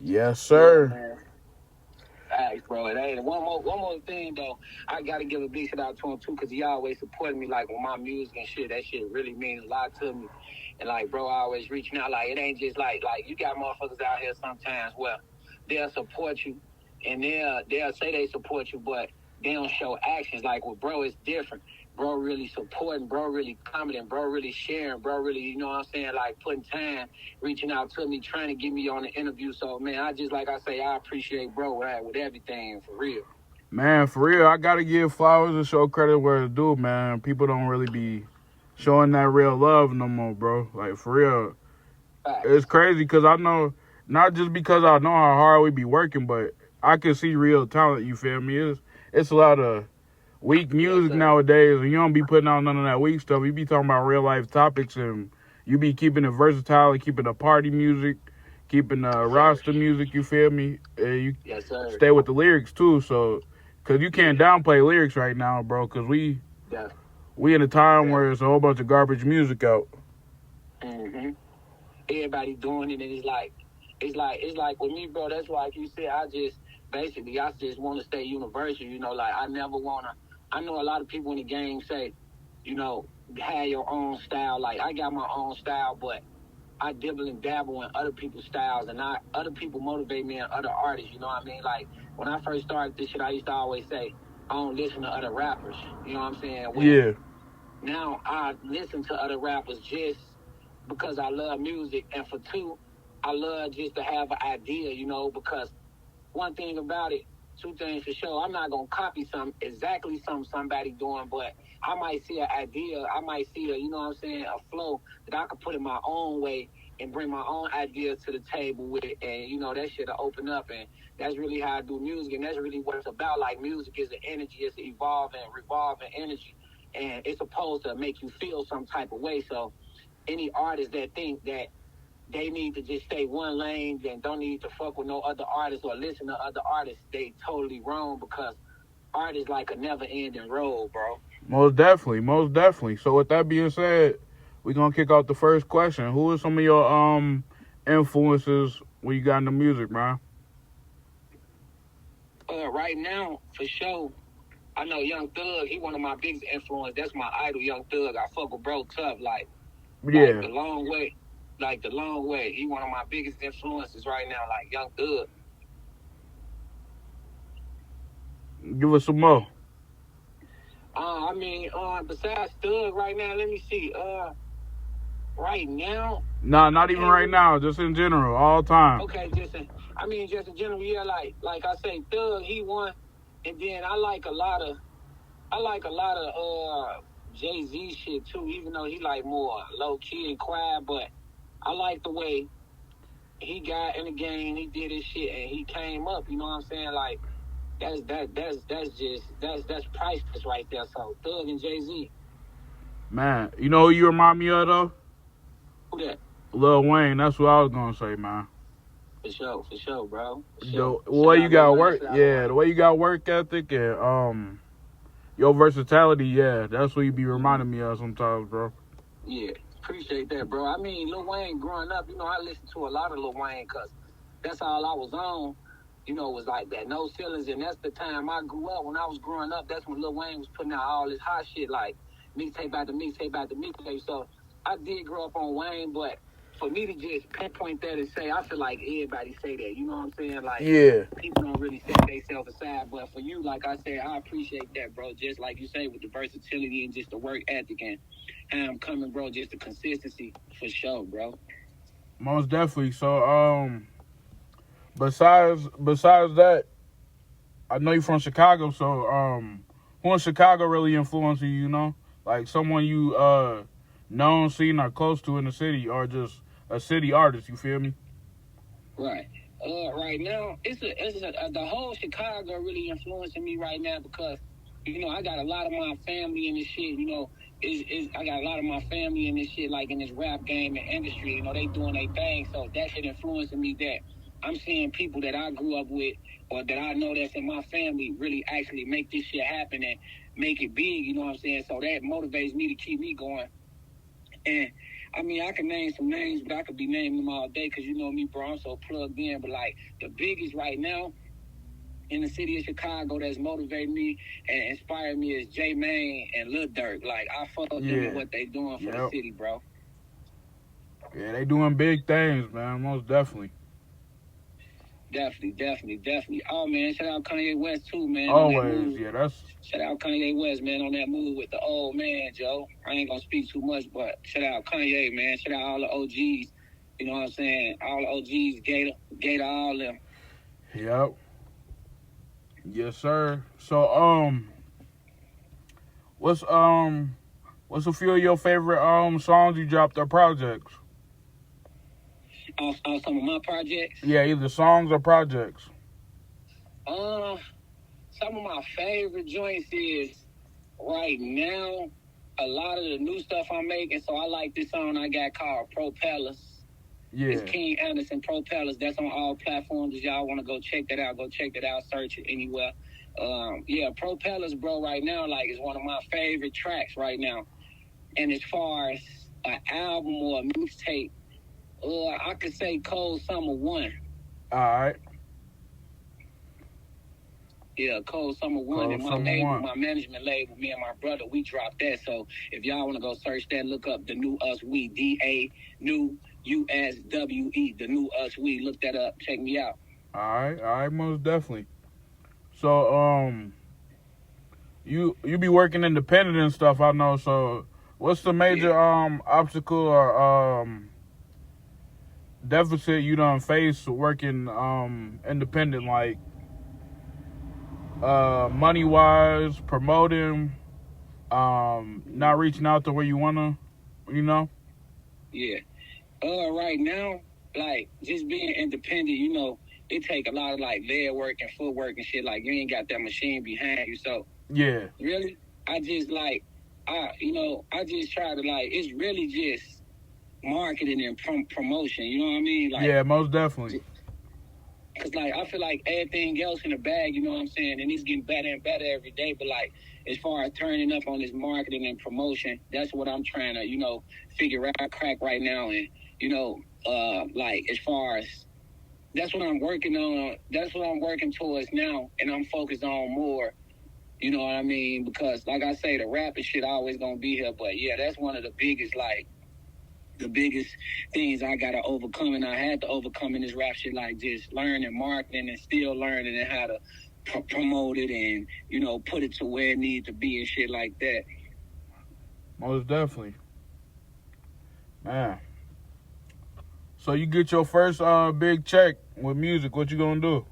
Yes, Yeah, sir. man. Thanks, bro. And hey, one more thing though, I gotta give a big shout out to him too, cause he always supported me like with my music and shit. That shit really means a lot to me. And like, bro, I always reaching out. Like, it ain't just like you got motherfuckers out here sometimes where they'll support you and they'll say they support you, but they don't show actions. Like with bro, it's different. Bro really supporting, bro really commenting, bro really sharing, bro really, you know what I'm saying, like putting time, reaching out to me, trying to get me on the interview. So man, I just like I say, I appreciate bro with everything for real. Man, for real, I gotta give flowers and show credit where it's due, man. People don't really be showing that real love no more, bro. Like, for real. It's Facts. crazy because I know, not just because I know how hard we be working, but I can see real talent, you feel me? It's a lot of weak Yes, music sir. nowadays, and you don't be putting out none of that weak stuff. You be talking about real life topics, and you be keeping it versatile, and keeping the party music, keeping the Yes, sir. roster music, you feel me? And you Yes, sir. stay with the lyrics too, so, because you can't Yeah. downplay lyrics right now, bro, because Def, we in a time def. where it's a whole bunch of garbage music out. Mm-hmm. Everybody doing it, and it's like with me, bro. That's why, like you said, I just want to stay universal. You know, like I never wanna. I know a lot of people in the game say, you know, have your own style. Like I got my own style, but I dibble and dabble in other people's styles, and other people motivate me and other artists. You know what I mean? Like when I first started this shit, I used to always say I don't listen to other rappers. You know what I'm saying? When Yeah, now I listen to other rappers just because I love music, and for two, I love just to have an idea, you know, because one thing about it, two things for sure, I'm not gonna copy somebody doing, but I might see an idea, I might see a, you know what I'm saying, a flow that I could put in my own way and bring my own idea to the table with it, and you know that shit'll open up, and that's really how I do music, and that's really what it's about. Like music is an energy, it's an evolving, revolving energy, and it's supposed to make you feel some type of way. So any artist that think that they need to just stay one lane and don't need to fuck with no other artists or listen to other artists, they totally wrong, because art is like a never ending road, bro. most definitely, most definitely. So with that being said, we're gonna kick off the first question. Who are some of your influences when you got into music, man? Right now, for sure, I know Young Thug, he one of my biggest influence. That's my idol, Young Thug. I fuck with bro tough, like Yeah, the long way. Like the long way. He one of my biggest influences right now, like Young Thug. give us some more. Besides Thug right now, let me see. Right now, Nah, I not even can't right really. now. Just in general, all time. Okay, just in general, yeah, like I say, Thug, he won, and then I like a lot of Jay Z shit too, even though he like more low key and quiet, but I like the way he got in the game, he did his shit, and he came up. You know what I'm saying? Like that's priceless right there. So Thug and Jay Z, Man, you know who you remind me of though? who that? Lil Wayne. That's what I was gonna say, man. For sure, bro, for The sure. way Shout you out Lil got Wayne, work, shout out Lil yeah, Wayne. the way you got work ethic and your versatility, yeah, that's what you be Mm-hmm. reminding me of sometimes, bro. Yeah, appreciate that, bro. I mean, Lil Wayne growing up, you know, I listened to a lot of Lil Wayne because that's all I was on. You know, was like that, no ceilings, and that's the time I grew up. When I was growing up, that's when Lil Wayne was putting out all this hot shit, like mixtape after mixtape after mixtape. So I did grow up on Wayne, but for me to just pinpoint that and say, I feel like everybody say that. You know what I'm saying? Like Yeah, people don't really set themselves aside, but for you, like I said, I appreciate that, bro. Just like you say, with the versatility and just the work ethic and how I'm coming, bro. Just the consistency for sure, bro. most definitely. So besides that, I know you're from Chicago, so who in Chicago really influenced you? You know, like someone you known, seen, or close to in the city, or just a city artist. You feel me? Right. Right now, the whole Chicago really influencing me right now because, you know, I got a lot of my family in this shit. You know, I got a lot of my family in this shit, like in this rap game and industry. You know, they doing their thing, so that shit influencing me. That I'm seeing people that I grew up with or that I know that's in my family really actually make this shit happen and make it big. You know what I'm saying? So that motivates me to keep me going. And I mean, I can name some names, but I could be naming them all day because you know me, bro. I'm so plugged in. But like the biggest right now in the city of Chicago that's motivated me and inspired me is J Mane and Lil Durk. Like I fuck with them and what they doing for the city, bro. Yeah, they doing big things, man. Most definitely. Definitely. Oh man, shout out Kanye West too, man. Always, yeah. That's shout out Kanye West, man, on that move with the old man, Joe. I ain't gonna speak too much, but shout out Kanye, man. Shout out all the OGs. You know what I'm saying? All the OGs, Gator, all them. Yep. Yes, sir. So, what's a few of your favorite songs you dropped or projects? On some of my projects? Yeah, either songs or projects. Some of my favorite joints is right now a lot of the new stuff I'm making. So I like this song I got called Propellers. Yeah. It's King Anderson Propellers. That's on all platforms. If y'all want to go check that out, search it anywhere. Yeah, Propellers, bro, right now, like, is one of my favorite tracks right now. And as far as an album or a mixtape, I could say Cold Summer 1. All right. Yeah, Cold Summer 1. And my management label, me and my brother, we dropped that. So if y'all want to go search that, look up The New Us We, D-A, New U-S-W-E, The New Us We. Look that up. Check me out. All right, most definitely. So, you be working independent and stuff, I know. So, what's the major obstacle or deficit you done face working independent, like money wise, promoting, not reaching out to where you wanna, you know? Yeah. Right now, like, just being independent, you know, it take a lot of like leg work and footwork and shit. Like, you ain't got that machine behind you. So yeah, really, I just try to, like, it's really just marketing and promotion. You know what I mean? Like, yeah, most definitely. Cause like I feel like everything else in the bag, you know what I'm saying, and it's getting better and better every day. But like, as far as turning up on this marketing and promotion, that's what I'm trying to, you know, figure out, crack right now. And you know, like, as far as that's what I'm working on. That's what I'm working towards now, and I'm focused on more. You know what I mean? Because like I say, the rap and shit always gonna be here. But yeah, that's one of the biggest things I gotta overcome, and I had to overcome in this rap shit, like just learning marketing and still learning and how to promote it and, you know, put it to where it needs to be and shit like that. Most definitely. Man. So you get your first big check with music, what you gonna do?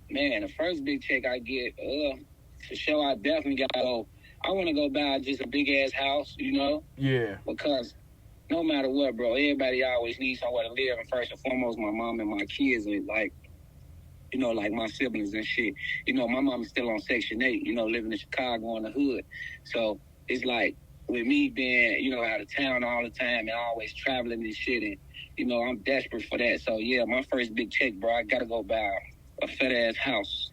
Man, the first big check I get, for sure, I definitely gotta go. I want to go buy just a big ass house, you know? Yeah. Because no matter what, bro, everybody always needs somewhere to live. And first and foremost, my mom and my kids, and like, you know, like my siblings and shit. You know, my mom is still on Section 8, you know, living in Chicago in the hood. So it's like, with me being, you know, out of town all the time and always traveling and shit, and, you know, I'm desperate for that. So yeah, my first big check, bro, I gotta go buy a fat ass house.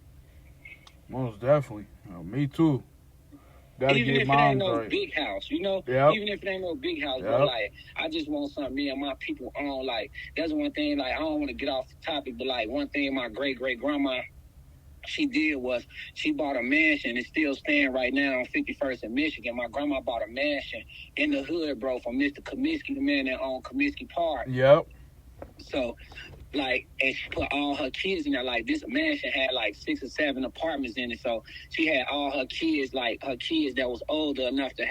Most definitely. Me too. Gotta even get if it ain't no right. big house, you know? Yep. Even if it ain't no big house, bro, like, I just want something me and my people own. Like, that's one thing, like, I don't want to get off the topic, but, like, one thing my great-great-grandma, she did was she bought a mansion. It's still staying right now on 51st in Michigan. My grandma bought a mansion in the hood, bro, from Mr. Comiskey, the man that owned Comiskey Park. Yep. So, like, and she put all her kids in there. Like, this mansion had like 6 or 7 apartments in it. So she had all her kids, like her kids that was old enough to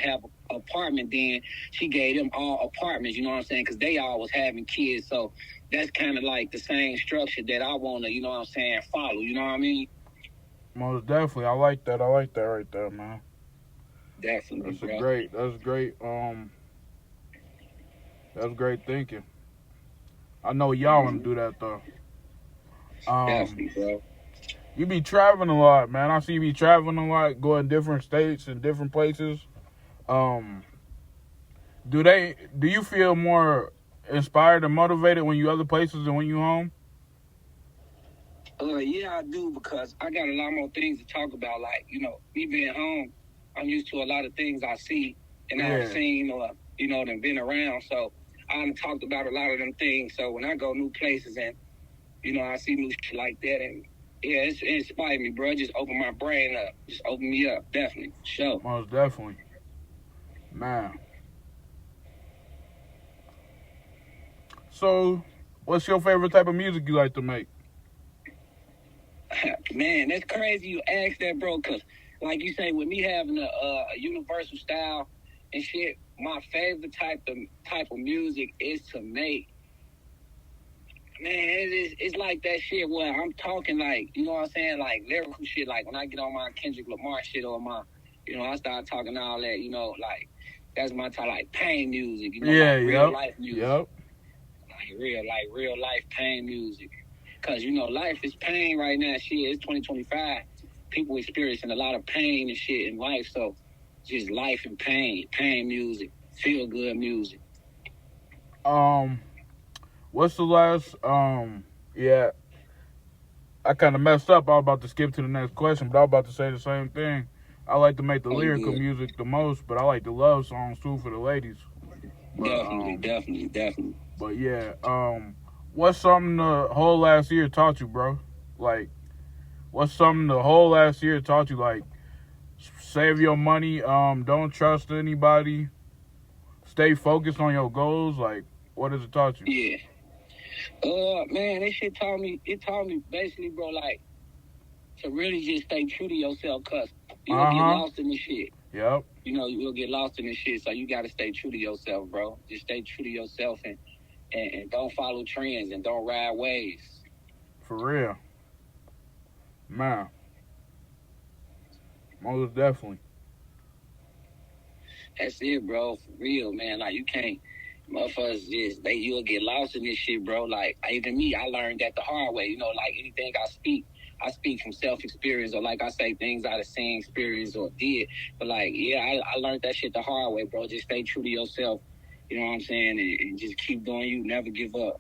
have an apartment. Then she gave them all apartments. You know what I'm saying? Because they all was having kids. So that's kind of like the same structure that I want to, you know what I'm saying, follow. You know what I mean? Most definitely. I like that right there, man. Definitely, That's bro. great. That's great thinking. I know y'all want to do that though. Definitely, bro. You be traveling a lot, man. I see you be traveling a lot, going different states and different places. Do you feel more inspired and motivated when you other places than when you home? Yeah, I do, because I got a lot more things to talk about. Like, you know, me being home, I'm used to a lot of things I see and I've seen or and been around. So I've talked about a lot of them things. So when I go new places and I see new shit like that, and yeah, it inspired me, bro. It just opened my brain up. Just opened me up, definitely. Sure. Most definitely. Man. So, what's your favorite type of music you like to make? Man, that's crazy you ask that, bro, because like you say, with me having a universal style and shit, my favorite type of music is to make. Man, it's like that shit where I'm talking like, you know what I'm saying, like lyrical shit, like when I get on my Kendrick Lamar shit or my, I start talking all that, like that's my type, like pain music, like real life music. Yep. Like real life pain music. Cause life is pain right now. Shit, it's 2025. People experiencing a lot of pain and shit in life. So just life and pain music, feel good music. What's the last? Yeah, I kind of messed up. I was about to skip to the next question, but I was about to say the same thing. I like to make the lyrical music the most, but I like the love songs too for the ladies. But, definitely. But yeah, what's something the whole last year taught you, bro? Like, what's something the whole last year taught you? Like, save your money. Don't trust anybody. Stay focused on your goals. Like, what has it taught you? Yeah. Man, this shit taught me. It taught me basically, bro, like to really just stay true to yourself, cause you'll get lost in this shit. Yep. You'll get lost in this shit, so you gotta stay true to yourself, bro. Just stay true to yourself and don't follow trends and don't ride waves. For real. Man. Most definitely. That's it, bro. For real, man. Like, you can't, motherfuckers you'll get lost in this shit, bro. Like, even me, I learned that the hard way. Like anything I speak from self-experience, or like I say, things out of seeing, experience, or did. But like, yeah, I learned that shit the hard way, bro. Just stay true to yourself. You know what I'm saying? And just keep doing you. Never give up.